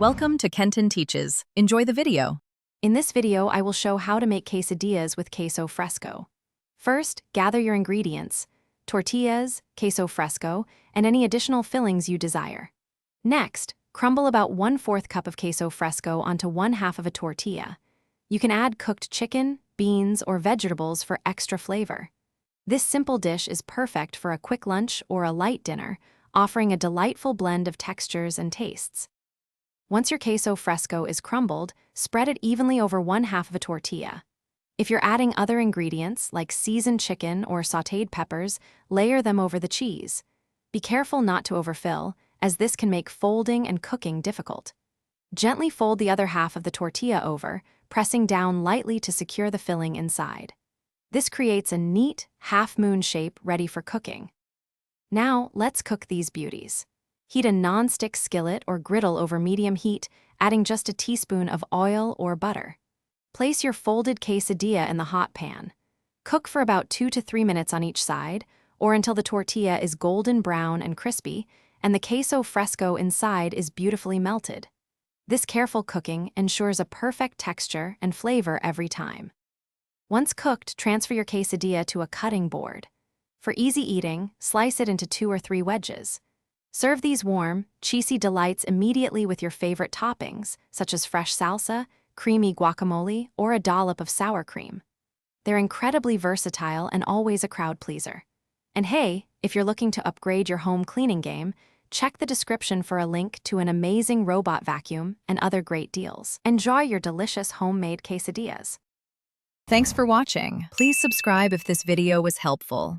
Welcome to Kenton Teaches. Enjoy the video. In this video, I will show how to make quesadillas with queso fresco. First, gather your ingredients: tortillas, queso fresco, and any additional fillings you desire. Next, crumble about 1/4 cup of queso fresco onto 1/2 of a tortilla. You can add cooked chicken, beans, or vegetables for extra flavor. This simple dish is perfect for a quick lunch or a light dinner, offering a delightful blend of textures and tastes. Once your queso fresco is crumbled, spread it evenly over 1/2 of a tortilla. If you're adding other ingredients, like seasoned chicken or sautéed peppers, layer them over the cheese. Be careful not to overfill, as this can make folding and cooking difficult. Gently fold the other half of the tortilla over, pressing down lightly to secure the filling inside. This creates a neat, half-moon shape ready for cooking. Now, let's cook these beauties. Heat a non-stick skillet or griddle over medium heat, adding just a teaspoon of oil or butter. Place your folded quesadilla in the hot pan. Cook for about 2 to 3 minutes on each side, or until the tortilla is golden brown and crispy, and the queso fresco inside is beautifully melted. This careful cooking ensures a perfect texture and flavor every time. Once cooked, transfer your quesadilla to a cutting board. For easy eating, slice it into 2 or 3 wedges. Serve these warm, cheesy delights immediately with your favorite toppings, such as fresh salsa, creamy guacamole, or a dollop of sour cream. They're incredibly versatile and always a crowd pleaser. And hey, if you're looking to upgrade your home cleaning game, check the description for a link to an amazing robot vacuum and other great deals. Enjoy your delicious homemade quesadillas. Thanks for watching. Please subscribe if this video was helpful.